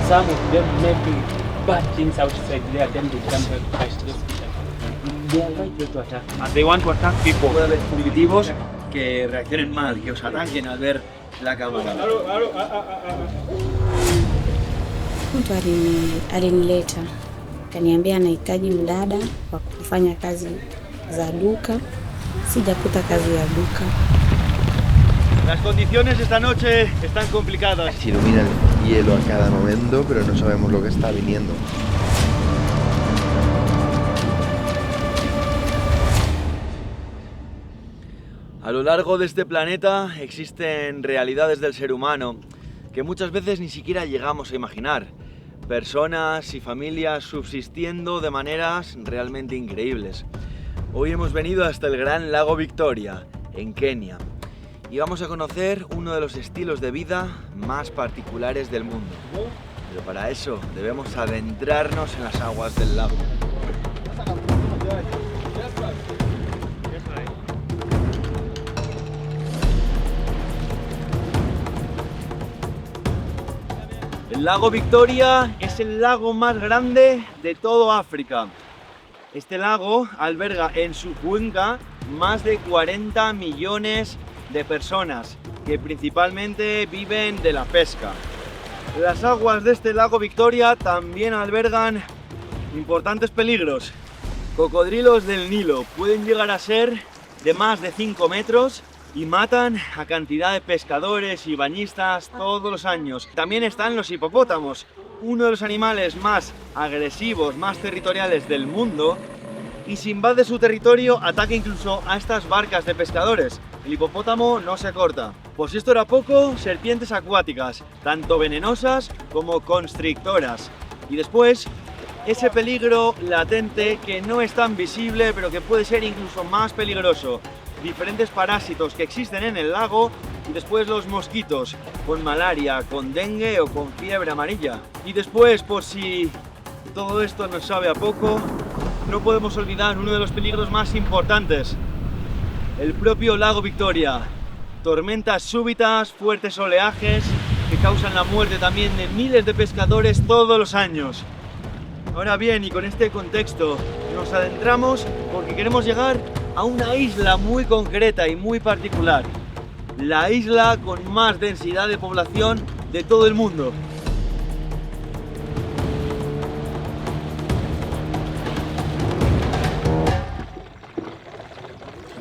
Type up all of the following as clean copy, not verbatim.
some of them making bad things outside there, then they come back to fight those people. They are right there to attack. And they want to attack people. Puede haber fugitivos que reaccionen mal, que os ataquen al ver la cámara. Mtu alinileta kaniambia anahitaji mdada wa kufanya kazi za duka. Sijakuta kazi ya duka. Las condiciones esta noche están complicadas. Se ilumina el hielo a cada momento, pero no sabemos lo que está viniendo. A lo largo de este planeta existen realidades del ser humano que muchas veces ni siquiera llegamos a imaginar. Personas y familias subsistiendo de maneras realmente increíbles. Hoy hemos venido hasta el gran lago Victoria, en Kenia, y vamos a conocer uno de los estilos de vida más particulares del mundo. Pero para eso debemos adentrarnos en las aguas del lago. El lago Victoria es el lago más grande de todo África. Este lago alberga en su cuenca más de 40 millones de personas que principalmente viven de la pesca. Las aguas de este lago Victoria también albergan importantes peligros. Cocodrilos del Nilo pueden llegar a ser de más de 5 metros y matan a cantidad de pescadores y bañistas todos los años. También están los hipopótamos, uno de los animales más agresivos, más territoriales del mundo, y si invade su territorio ataca incluso a estas barcas de pescadores. El hipopótamo no se corta. Por si esto era poco, serpientes acuáticas, tanto venenosas como constrictoras. Y después, ese peligro latente que no es tan visible, pero que puede ser incluso más peligroso. Diferentes parásitos que existen en el lago y después los mosquitos con malaria, con dengue o con fiebre amarilla. Y después, por si todo esto nos sabe a poco, no podemos olvidar uno de los peligros más importantes, el propio lago Victoria. Tormentas súbitas, fuertes oleajes que causan la muerte también de miles de pescadores todos los años. Ahora bien, y con este contexto, nos adentramos porque queremos llegar a una isla muy concreta y muy particular. La isla con más densidad de población de todo el mundo.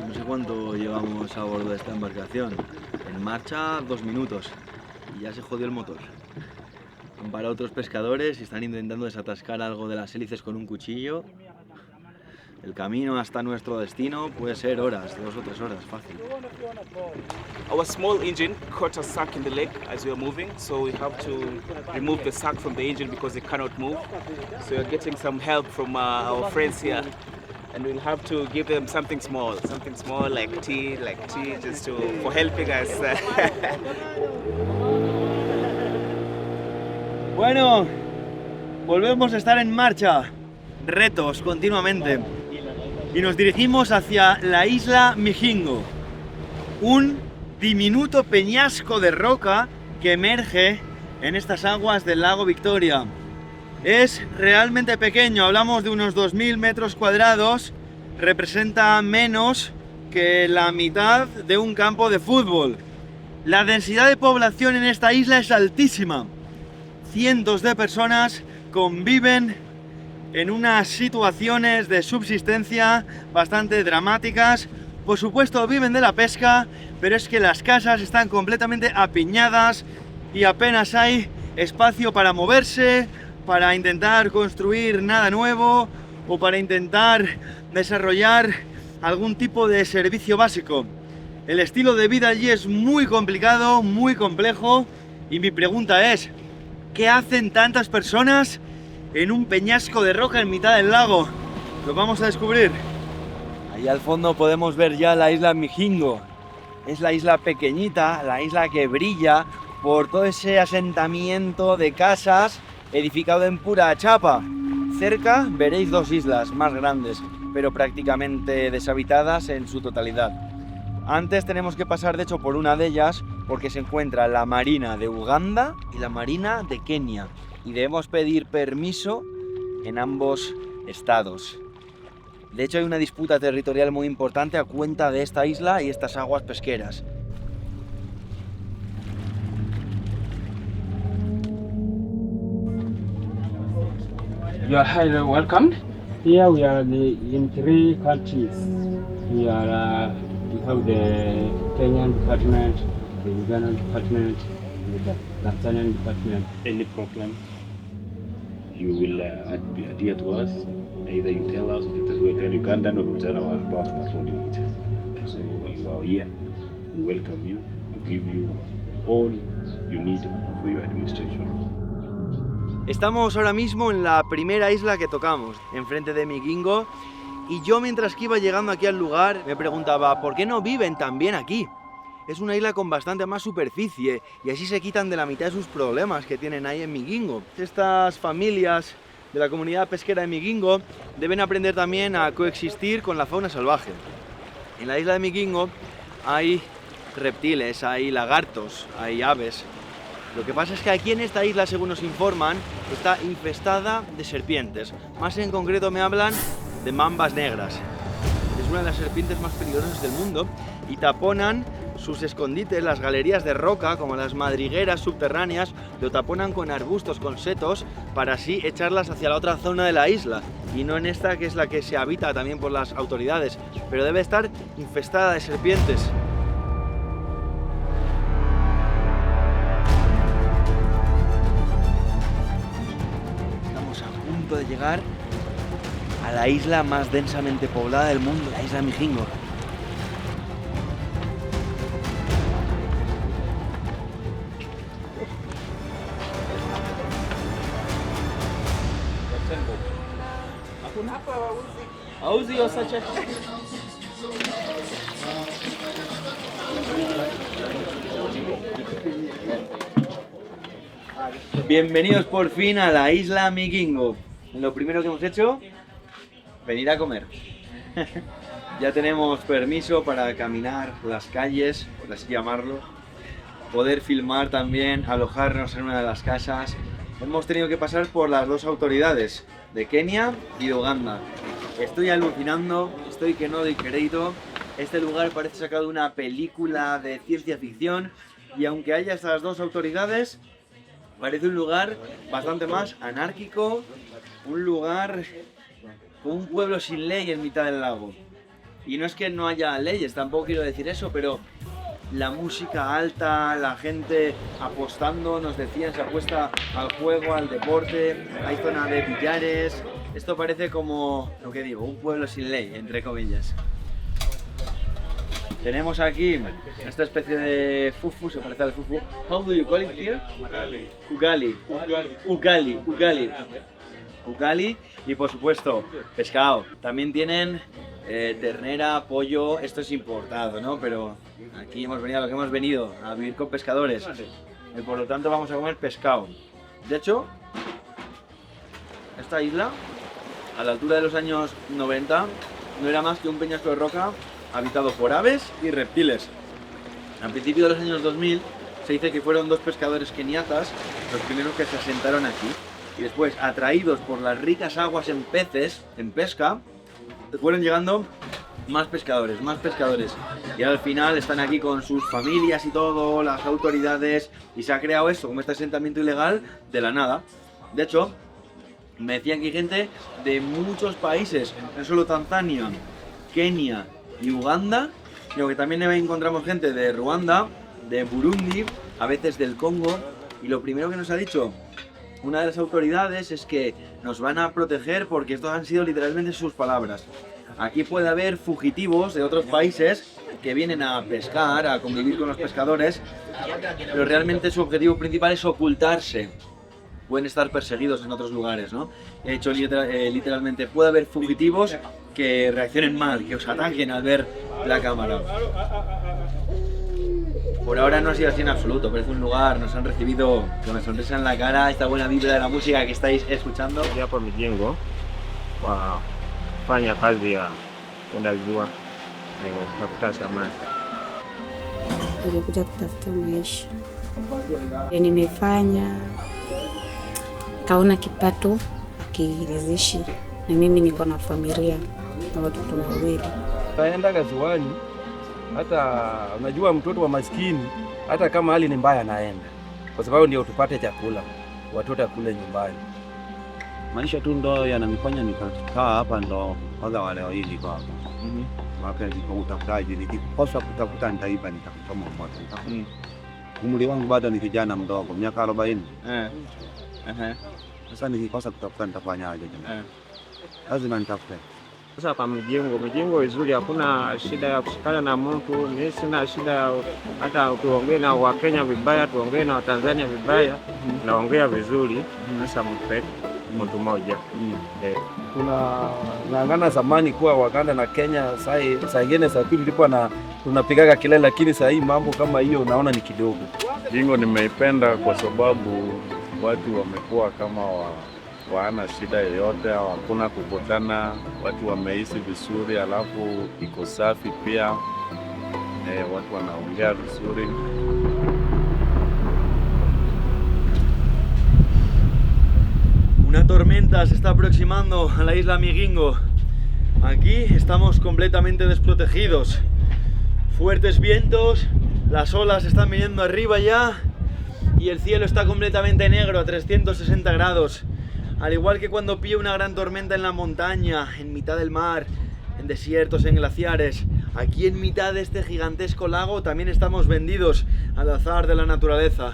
No sé cuánto llevamos a bordo de esta embarcación. En marcha 2 minutos y ya se jodió el motor. Han parado otros pescadores y están intentando desatascar algo de las hélices con un cuchillo. El camino hasta nuestro destino puede ser horas, 2 o 3 horas, fácil. Our small engine caught a sack in the lake as we are moving, so we have to remove the sack from the engine because it cannot move. So we're getting some help from our friends here, and we'll have to give them something small like tea, just for helping us. Bueno, volvemos a estar en marcha. Retos continuamente. Y nos dirigimos hacia la isla Migingo, un diminuto peñasco de roca que emerge en estas aguas del lago Victoria. Es realmente pequeño, hablamos de unos 2000 metros cuadrados, representa menos que la mitad de un campo de fútbol. La densidad de población en esta isla es altísima. Cientos de personas conviven en unas situaciones de subsistencia bastante dramáticas. Por supuesto viven de la pesca, pero es que las casas están completamente apiñadas y apenas hay espacio para moverse, para intentar construir nada nuevo o para intentar desarrollar algún tipo de servicio básico. El estilo de vida allí es muy complicado, muy complejo, y mi pregunta es, ¿qué hacen tantas personas en un peñasco de roca en mitad del lago? Lo vamos a descubrir. Ahí al fondo podemos ver ya la isla Migingo. Es la isla pequeñita, la isla que brilla por todo ese asentamiento de casas edificado en pura chapa. Cerca veréis 2 islas más grandes, pero prácticamente deshabitadas en su totalidad. Antes tenemos que pasar de hecho por una de ellas porque se encuentra la marina de Uganda y la marina de Kenia. y debemos pedir permiso en ambos estados. De hecho, hay una disputa territorial muy importante a cuenta de esta isla y estas aguas pesqueras. You are highly welcomed. Here we are in 3 countries. We have the Kenyan department, the Ugandan department, the Tanzanian department. Any problem, you will adhere to us. Either you tell us that we are Ugandan or we tell our partners what you need. So you are here. We welcome you. We give you all you need for your administration. Estamos ahora mismo en la primera isla que tocamos, enfrente de Migingo, y yo mientras que iba llegando aquí al lugar me preguntaba ¿por qué no viven también aquí? Es una isla con bastante más superficie y así se quitan de la mitad de sus problemas que tienen ahí en Migingo. Estas familias de la comunidad pesquera de Migingo deben aprender también a coexistir con la fauna salvaje. En la isla de Migingo hay reptiles, hay lagartos, hay aves. Lo que pasa es que aquí en esta isla, según nos informan, está infestada de serpientes. Más en concreto me hablan de mambas negras. Es una de las serpientes más peligrosas del mundo y taponan sus escondites, las galerías de roca, como las madrigueras subterráneas, lo taponan con arbustos, con setos, para así echarlas hacia la otra zona de la isla. Y no en esta, que es la que se habita también por las autoridades, pero debe estar infestada de serpientes. De llegar a la isla más densamente poblada del mundo, la isla Migingo. Bienvenidos por fin a la isla Migingo. Lo primero que hemos hecho, venir a comer. Ya tenemos permiso para caminar las calles, por así llamarlo. Poder filmar también, alojarnos en una de las casas. Hemos tenido que pasar por las dos autoridades, de Kenia y de Uganda. Estoy alucinando, estoy que no doy crédito. Este lugar parece sacado de una película de ciencia ficción. Y aunque haya estas dos autoridades, parece un lugar bastante más anárquico. Un lugar con un pueblo sin ley en mitad del lago. Y no es que no haya leyes, tampoco quiero decir eso, pero la música alta, la gente apostando, nos decían, se apuesta al juego, al deporte, hay zona de billares. Esto parece como, lo que digo, un pueblo sin ley, entre comillas. Tenemos aquí esta especie de fufu, se parece al fufu. How do you call it here? Ugali. Ugali. Ugali. Ugali y por supuesto pescado. También tienen ternera, pollo, esto es importado, ¿no? Pero aquí hemos venido a lo que hemos venido, a vivir con pescadores. Y por lo tanto vamos a comer pescado. De hecho, esta isla, a la altura de los años 90, no era más que un peñasco de roca habitado por aves y reptiles. Al principio de los años 2000 se dice que fueron dos pescadores keniatas los primeros que se asentaron aquí. Y después, atraídos por las ricas aguas en peces, en pesca, fueron llegando más pescadores. Y al final están aquí con sus familias y todo, las autoridades, y se ha creado esto, como este asentamiento ilegal, de la nada. De hecho, me decían que hay gente de muchos países, no solo Tanzania, Kenia y Uganda, sino que también encontramos gente de Ruanda, de Burundi, a veces del Congo, y lo primero que nos ha dicho una de las autoridades es que nos van a proteger porque estos han sido literalmente sus palabras. Aquí puede haber fugitivos de otros países que vienen a pescar, a convivir con los pescadores, pero realmente su objetivo principal es ocultarse. Pueden estar perseguidos en otros lugares, ¿no? De hecho, literalmente puede haber fugitivos que reaccionen mal, que os ataquen al ver la cámara. Por ahora no ha sido así en absoluto, parece un lugar, nos han recibido con una sonrisa en la cara, esta buena vibra de la música que estáis escuchando. Ya por Migingo, kufanya kazi ya kwenda jua na kutafuta samaki. Nilikuja kutafuta maisha. Nimefanya kaona kipato akiridhishi, na mimi niko na familia na watoto wawili. Kaenda gaziwani, hata unajua mtoto wa maskini hata kama hali ni mbaya naenda, kwa sababu ndio tupate chakula, watoto kule nyumbani. Maisha tu ndo yananifanya nikakaa hapa, ndo kwanza wale hivi kwa hapa. Wakati kwa utafutaji nikikosa kutafuta nitaiba, nitakutoma moto. Umri wangu bado ni kijana mdogo, miaka 40. Sasa nikikosa kutafuta nitafanyaje jamani? Lazima nitafute. Sasa kwa mjengo vizuri, hakuna shida ya kushikana na mtu. Mimi sina shida hata tuongee na Wakenya vibaya, tuongee na Watanzania vibaya, naongea vizuri. Sasa mtu mmoja. Tunaangana zamani kuwa Waganda na Kenya, saa ingine saa pili ndipo na tunapigaga kelele, lakini saa hii mambo kama hiyo naona ni kidogo. Jingo nimeipenda kwa sababu watu wamekuwa kama hawana shida yoyote, hakuna kukutana, watu wameishi vizuri, alafu iko safi pia, watu wanaongea vizuri. Una tormenta se está aproximando a la isla Migingo. Aquí estamos completamente desprotegidos. Fuertes vientos, las olas están viniendo arriba ya y el cielo está completamente negro a 360 grados. Al igual que cuando pilla una gran tormenta en la montaña, en mitad del mar, en desiertos, en glaciares, aquí en mitad de este gigantesco lago también estamos vendidos al azar de la naturaleza.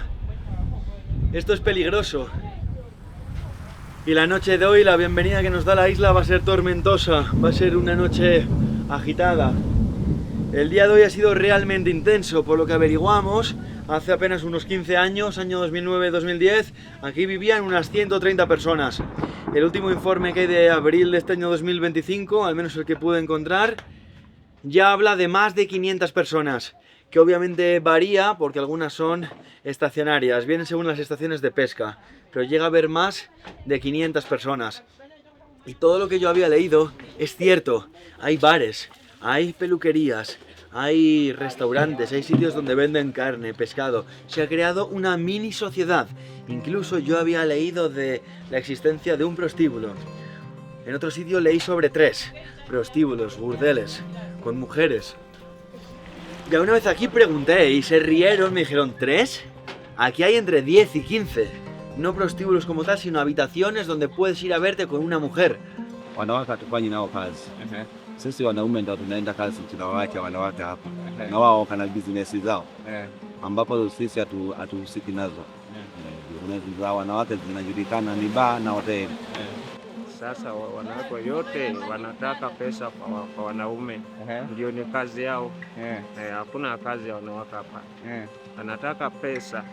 Esto es peligroso. Y la noche de hoy, la bienvenida que nos da la isla va a ser tormentosa, va a ser una noche agitada. El día de hoy ha sido realmente intenso, por lo que averiguamos, hace apenas unos 15 años, año 2009-2010, aquí vivían unas 130 personas. El último informe que hay de abril de este año 2025, al menos el que pude encontrar, ya habla de más de 500 personas, que obviamente varía porque algunas son estacionarias, vienen según las estaciones de pesca, pero llega a haber más de 500 personas. Y todo lo que yo había leído es cierto, hay bares, hay peluquerías, hay restaurantes, hay sitios donde venden carne, pescado. Se ha creado una mini sociedad. Incluso yo había leído de la existencia de un prostíbulo. En otro sitio leí sobre 3 prostíbulos, burdeles, con mujeres. Y una vez aquí pregunté y se rieron, me dijeron, ¿3? Aquí hay entre 10 y 15. No prostíbulos como tal, sino habitaciones donde puedes ir a verte con una mujer. Wanawake hatufanyi nao kazi. Sisi wanaume ndio tunaenda kazi, tunawaacha wanawake hapa. Na wao kana business zao. Ambapo sisi hatuhusiki nazo. Business zao wanawake zinajulikana ni bar na hoteli. Sasa wanawake yote wanataka pesa kwa wanaume. Ndio ni kazi yao. Hakuna kazi ya wanawake hapa. Anataka pesa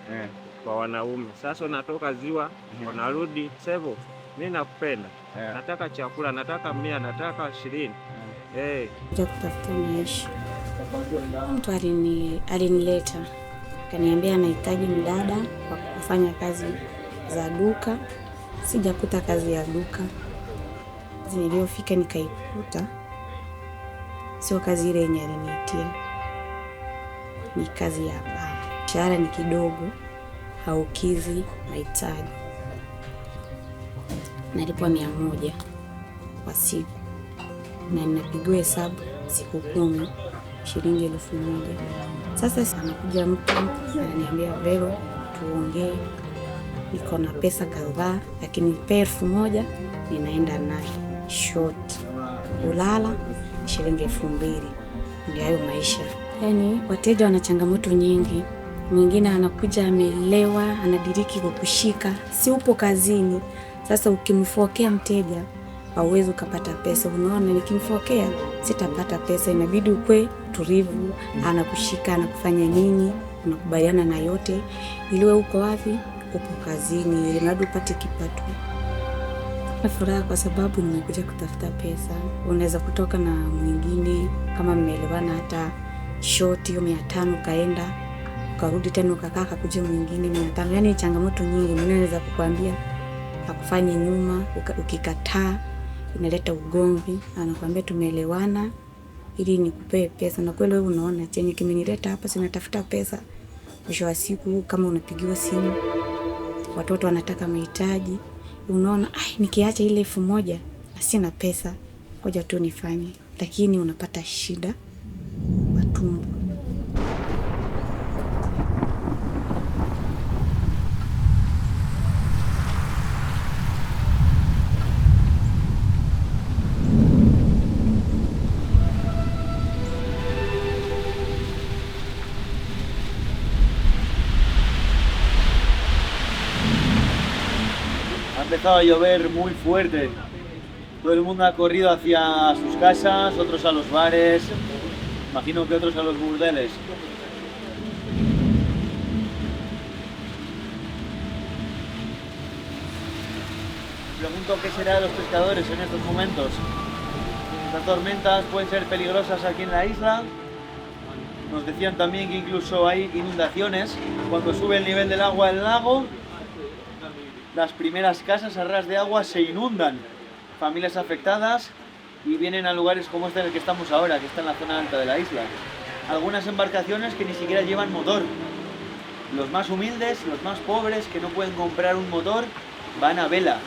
kwa wanaume. Sasa unatoka ziwa, unarudi sevo. Mimi nakupenda. Nataka chakula, nataka 100, nataka 20. Kuja kutafuta maisha. Mtu alinileta. Kaniambia anahitaji mdada wa kufanya kazi za duka. Sijakuta kazi ya duka. Niliyofika nikaikuta. Sio kazi ile yenye aliniitia. Ni kazi ya baa. Mshahara ni kidogo, haukizi mahitaji. Nalipwa 100 kwa siku. Na ninapigiwa hesabu siku 10, shilingi 1000. Sasa anakuja mtu ananiambia, "Vero, tuongee. Niko na pesa kadhaa, lakini nipe 1000 ninaenda naye short. Ulala shilingi 2000." Ndio hayo maisha. Yaani wateja wana changamoto nyingi. Mwingine anakuja amelewa, anadiriki kukushika, si upo kazini. Sasa ukimfokea mteja, hauwezi ukapata pesa. Unaona, nikimfokea sitapata pesa, inabidi ukwe tulivu, anakushika, anakufanya nini, unakubaliana na yote. Iliwe uko wapi? Upo kazini, ili mradi upate kipato. Na furaha kwa sababu nimekuja kutafuta pesa. Unaweza kutoka na mwingine kama mmeelewana hata short hiyo 500 kaenda, ukarudi tena ukakaa kuja mwingine 500. Yaani changamoto nyingi. Mimi naweza kukuambia akufanye nyuma, ukikataa inaleta ugomvi. Anakuambia tumeelewana ili nikupe pesa, na kweli wewe unaona chenye kimenileta hapa sinatafuta pesa. Mwisho wa siku kama unapigiwa simu, watoto wanataka mahitaji, unaona nikiacha ile 1000 sina pesa, ngoja tu nifanye, lakini unapata shida wa tumbo. Ha empezado a llover muy fuerte. Todo el mundo ha corrido hacia sus casas, otros a los bares, imagino que otros a los burdeles. Pregunto qué será de los pescadores en estos momentos. Estas tormentas pueden ser peligrosas aquí en la isla. Nos decían también que incluso hay inundaciones cuando sube el nivel del agua del lago. Las primeras casas a ras de agua se inundan, familias afectadas, y vienen a lugares como este en el que estamos ahora, que está en la zona alta de la isla. Algunas embarcaciones que ni siquiera llevan motor. Los más humildes, los más pobres, que no pueden comprar un motor, van a vela.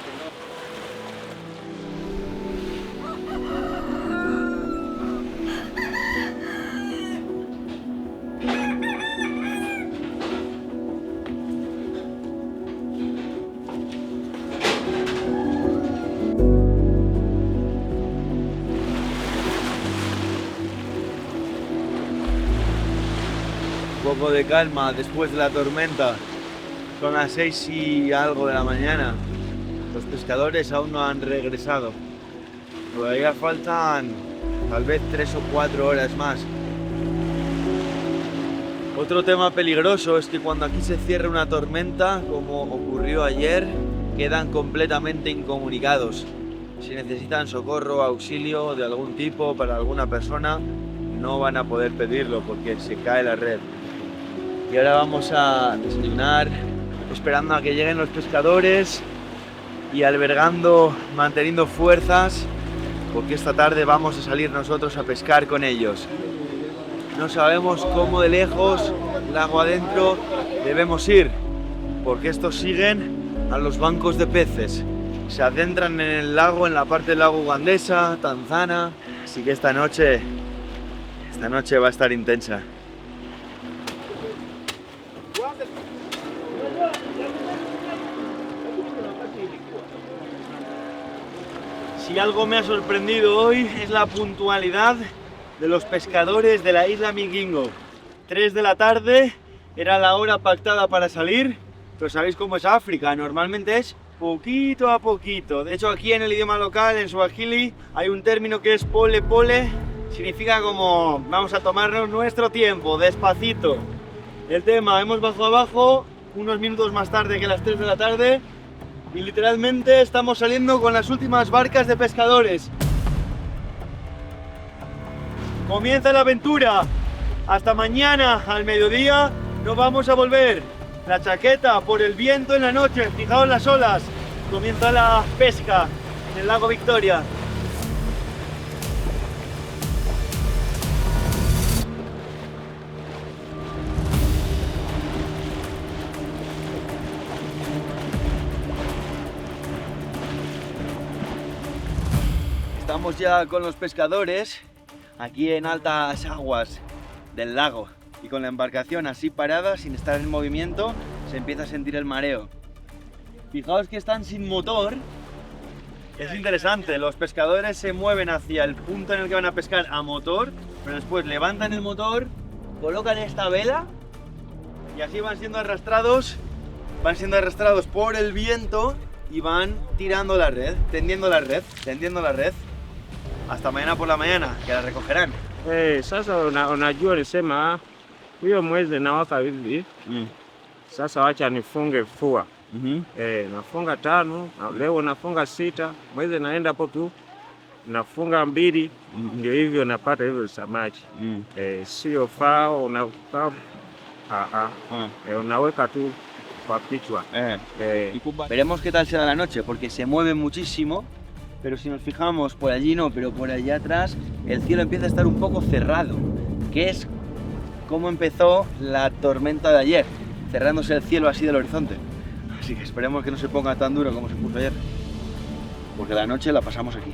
Un poco de calma después de la tormenta. Son las 6 y algo de la mañana. Los pescadores aún no han regresado. Todavía faltan tal vez 3 o 4 horas más. Otro tema peligroso es que cuando aquí se cierra una tormenta, como ocurrió ayer, quedan completamente incomunicados. Si necesitan socorro, auxilio de algún tipo para alguna persona, no van a poder pedirlo porque se cae la red. Y ahora vamos a desayunar, esperando a que lleguen los pescadores y albergando, manteniendo fuerzas, porque esta tarde vamos a salir nosotros a pescar con ellos. No sabemos cómo de lejos, lago adentro, debemos ir, porque estos siguen a los bancos de peces. Se adentran en el lago, en la parte del lago ugandesa, Tanzana, así que esta noche va a estar intensa. Si algo me ha sorprendido hoy es la puntualidad de los pescadores de la isla Migingo. 3 de la tarde era la hora pactada para salir, pero sabéis cómo es África, normalmente es poquito a poquito. De hecho, aquí en el idioma local, en Swahili, hay un término que es pole pole, significa como vamos a tomarnos nuestro tiempo, despacito. El tema, hemos bajado abajo unos minutos más tarde que las 3 de la tarde y literalmente estamos saliendo con las últimas barcas de pescadores. Comienza la aventura. Hasta mañana al mediodía no vamos a volver. La chaqueta por el viento en la noche, fijaos las olas. Comienza la pesca en el lago Victoria. Estamos ya con los pescadores aquí en altas aguas del lago y con la embarcación así parada, sin estar en movimiento, se empieza a sentir el mareo. Fijaos que están sin motor. Es interesante, los pescadores se mueven hacia el punto en el que van a pescar a motor, pero después levantan el motor, colocan esta vela y así van siendo arrastrados por el viento y van tirando la red, tendiendo la red, hasta mañana por la mañana, que la recogerán. Sasa unajua nisema huyo mwezi nawaka hivi. Sasa wacha nifunge fua. Nafunga 5, leo nafunga 6, mwezi naenda hapo tu nafunga 2, ndio hivyo napata hivyo samaki. Sio fao unaweka tu kwa kichwa. Veremos qué tal será la noche, porque se mueve muchísimo. Pero si nos fijamos por allí no, pero por allá atrás el cielo empieza a estar un poco cerrado, que es como empezó la tormenta de ayer, cerrándose el cielo así del horizonte. Así Así que esperemos que no se ponga tan duro como se puso ayer, porque la noche la pasamos aquí.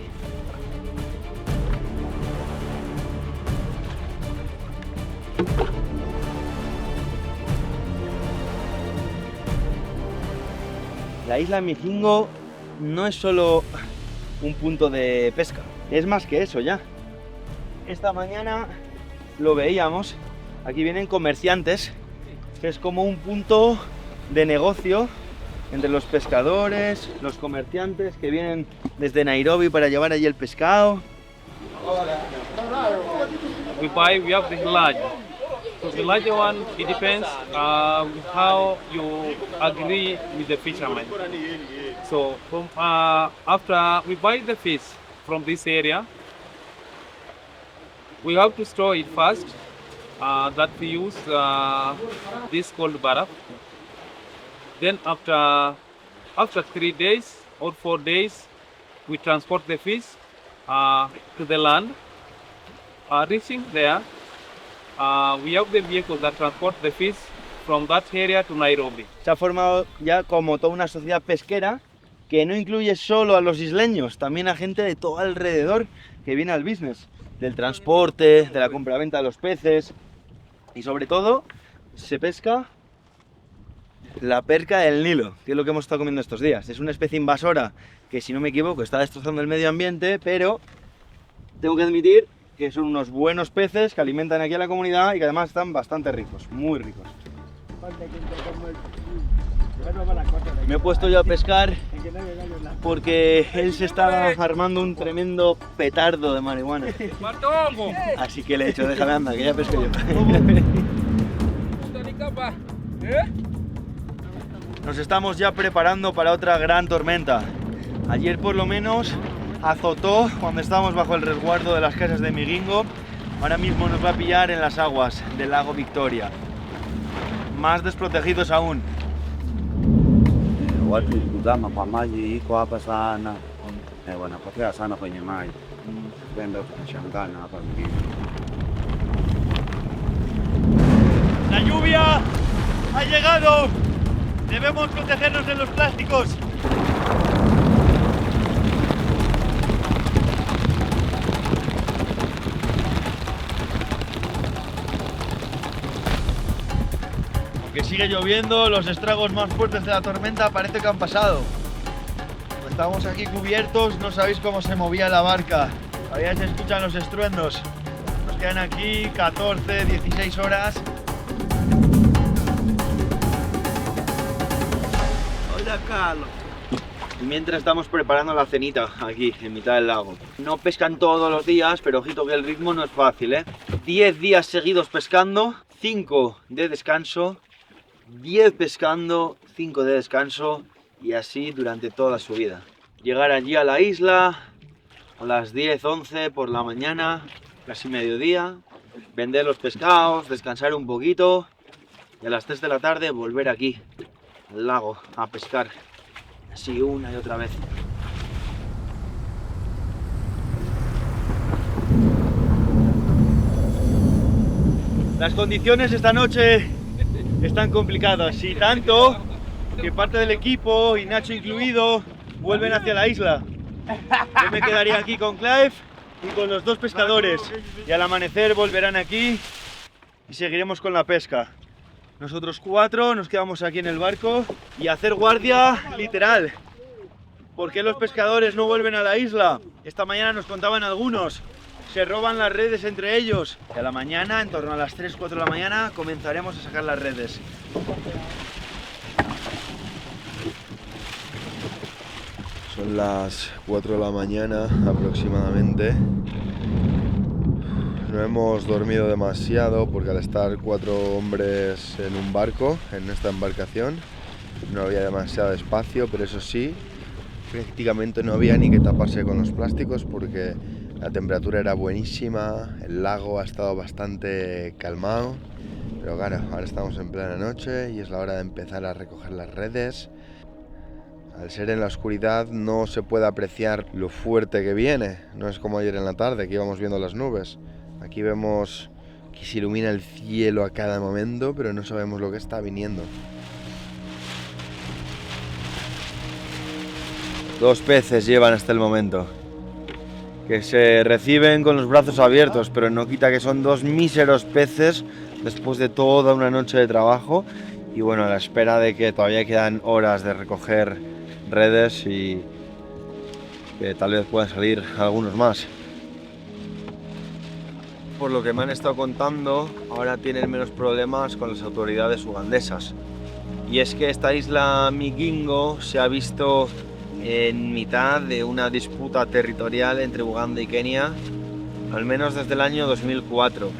La isla Mijingo no es solo un punto de pesca, es más que eso ya. Esta mañana lo veíamos, aquí vienen comerciantes, que es como un punto de negocio entre los pescadores, los comerciantes que vienen desde Nairobi para llevar allí el pescado. We have the large. So the larger one, it depends how you agree with the fisherman. So from, after we buy the fish from this area, we have to store it first. That we use this called baraf. Then after 3 days or 4 days, we transport the fish to the land. Reaching there, we have the vehicles that transport the fish from that area to Nairobi. Se ha formado ya como toda una sociedad pesquera que no incluye solo a los isleños, también a gente de todo alrededor que viene al business, del transporte, de la compraventa de los peces, y sobre todo se pesca la perca del Nilo, que es lo que hemos estado comiendo estos días. Es una especie invasora que, si no me equivoco, está destrozando el medio ambiente, pero tengo que admitir que son unos buenos peces que alimentan aquí a la comunidad y que además están bastante ricos, muy ricos. Me he puesto yo a pescar porque él se estaba armando un tremendo petardo de marihuana. Así que le he dicho, déjame andar, que ya pesco yo. Nos estamos ya preparando para otra gran tormenta. Ayer por lo menos azotó cuando estábamos bajo el resguardo de las casas de Migingo. Ahora mismo nos va a pillar en las aguas del lago Victoria. Más desprotegidos aún. Watu kuzama kwa maji iko hapa sana, wanapotea sana kwenye maji. Kwenda tunashangana hapa mjini. ¡La lluvia ha llegado! ¡Debemos protegernos de los plásticos! Aunque sigue lloviendo, los estragos más fuertes de la tormenta parece que han pasado. Estamos aquí cubiertos, no sabéis cómo se movía la barca. Todavía se escuchan los estruendos. Nos quedan aquí 14, 16 horas. Hola, Carlos. Y mientras estamos preparando la cenita aquí, en mitad del lago. No pescan todos los días, pero ojito que el ritmo no es fácil, ¿eh? 10 días seguidos pescando, 5 de descanso, 10 pescando, 5 de descanso, y así durante toda su vida. Llegar allí a la isla a las 10, 11 por la mañana, casi mediodía, vender los pescados, descansar un poquito, y a las 3 de la tarde volver aquí, al lago, a pescar. Así una y otra vez. Las condiciones esta noche están complicadas, y tanto que parte del equipo, y Nacho incluido, vuelven hacia la isla. Yo me quedaría aquí con Clive y con los 2 pescadores, y al amanecer volverán aquí y seguiremos con la pesca. Nosotros 4 nos quedamos aquí en el barco y a hacer guardia literal. ¿Por qué los pescadores no vuelven a la isla? Esta mañana nos contaban algunos. Se roban las redes entre ellos. Y a la mañana, en torno a las 3, 4 de la mañana, comenzaremos a sacar las redes. Son las 4 de la mañana aproximadamente. No hemos dormido demasiado porque al estar 4 hombres en un barco, en esta embarcación, no había demasiado espacio, pero eso sí, prácticamente no había ni que taparse con los plásticos porque la temperatura era buenísima, el lago ha estado bastante calmado, pero claro, ahora estamos en plena noche y es la hora de empezar a recoger las redes. Al ser en la oscuridad no se puede apreciar lo fuerte que viene, no es como ayer en la tarde que íbamos viendo las nubes. Aquí vemos que se ilumina el cielo a cada momento, pero no sabemos lo que está viniendo. 2 peces llevan hasta el momento, que se reciben con los brazos abiertos, pero no quita que son 2 míseros peces después de toda una noche de trabajo y bueno, a la espera de que todavía quedan horas de recoger redes y que tal vez puedan salir algunos más. Por lo que me han estado contando, ahora tienen menos problemas con las autoridades ugandesas. Y es que esta isla Migingo se ha visto en mitad de una disputa territorial entre Uganda y Kenia, al menos desde el año 2004.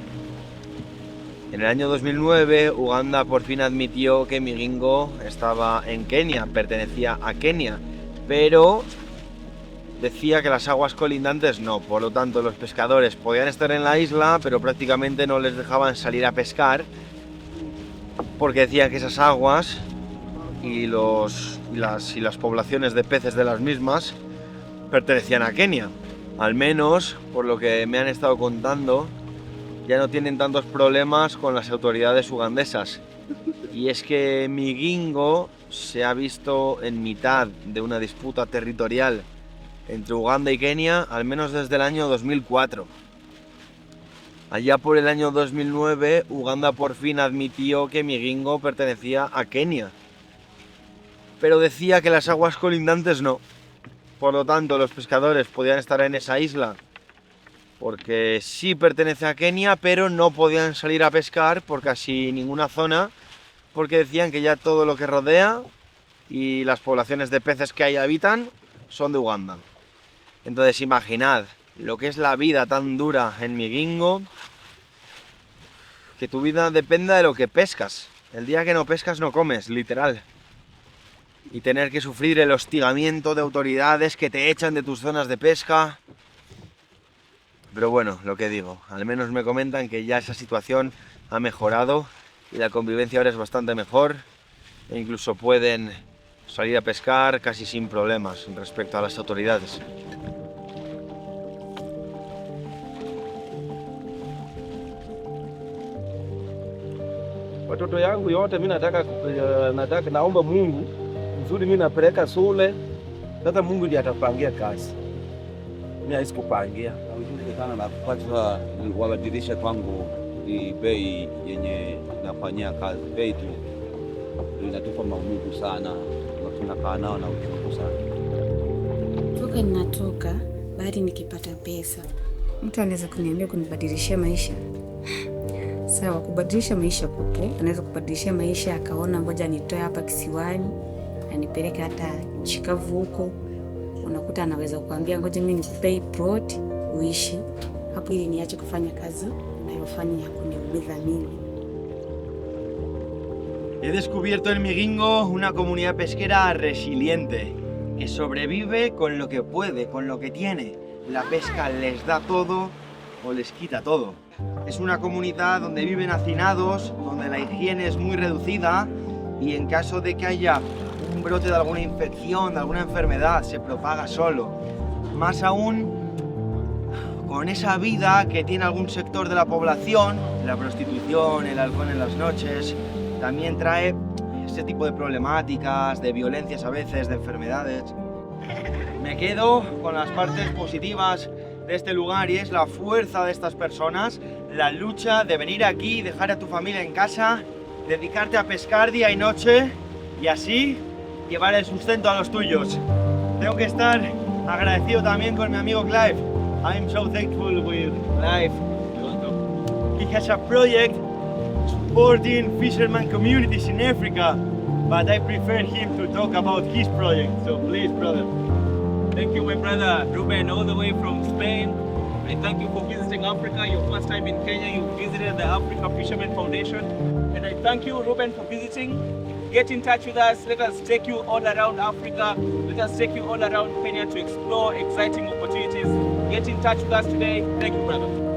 En el año 2009, Uganda por fin admitió que Migingo estaba en Kenia, pertenecía a Kenia, pero decía que las aguas colindantes no. Por lo tanto, los pescadores podían estar en la isla, pero prácticamente no les dejaban salir a pescar, porque decían que esas aguas y las poblaciones de peces de las mismas pertenecían a Kenia. Al menos, por lo que me han estado contando, ya no tienen tantos problemas con las autoridades ugandesas. Y es que Migingo se ha visto en mitad de una disputa territorial entre Uganda y Kenia, al menos desde el año 2004. Allá por el año 2009, Uganda por fin admitió que Migingo pertenecía a Kenia, pero decía que las aguas colindantes no. Por lo tanto, los pescadores podían estar en esa isla porque sí pertenece a Kenia, pero no podían salir a pescar por casi ninguna zona, porque decían que ya todo lo que rodea y las poblaciones de peces que ahí habitan son de Uganda. Entonces imaginad lo que es la vida tan dura en Migingo, que tu vida dependa de lo que pescas. El día que no pescas no comes, literal. Y tener que sufrir el hostigamiento de autoridades que te echan de tus zonas de pesca. Pero bueno, lo que digo, al menos me comentan que ya esa situación ha mejorado y la convivencia ahora es bastante mejor e incluso pueden salir a pescar casi sin problemas respecto a las autoridades. Watoto yangu yote mimi naomba Mungu mzuri, mimi napeleka shule. Sasa Mungu ndiye atapangia kazi, mimi hawezi kupangia. Sana na kupata wabadilisha kwangu ni bei yenye nafanyia kazi, bei tu inatupa maumivu sana, tunakaa nao na uchungu sana. Toka ninatoka bali nikipata pesa, mtu anaweza kuniambia kunibadilishia maisha. Sawa, kubadilisha maisha popo, anaweza kubadilisha maisha akaona ngoja nitoe hapa kisiwani na nipeleke hata chikavu huko. Unakuta anaweza kukuambia ngoja mimi nikupe plot uishi hapo ili niache kufanya kazi ninayofanya ya kuniumiza mimi. He descubierto en Migingo una comunidad pesquera resiliente, que sobrevive con lo que puede, con lo que tiene. La pesca les da todo o les quita todo. Es una comunidad donde viven hacinados, donde la higiene es muy reducida y en caso de que haya un brote de alguna infección, de alguna enfermedad, se propaga solo. Más aún con esa vida que tiene algún sector de la población, la prostitución, el alcohol en las noches, también trae ese tipo de problemáticas, de violencias a veces, de enfermedades. Me quedo con las partes positivas de este lugar y es la fuerza de estas personas, la lucha de venir aquí, dejar a tu familia en casa, dedicarte a pescar día y noche y así llevar el sustento a los tuyos. Tengo que estar agradecido también con mi amigo Clive. I'm so thankful with Clive. He has a project supporting fisherman communities in Africa, but I prefer him to talk about his project. So please, brother. Thank you, my brother Ruben, all the way from Spain. I thank you for visiting Africa. Your first time in Kenya, you visited the Africa Fishermen Foundation. And I thank you, Ruben, for visiting. Get in touch with us. Let us take you all around Africa. Let us take you all around Kenya to explore exciting opportunities. Get in touch with us today. Thank you, brother.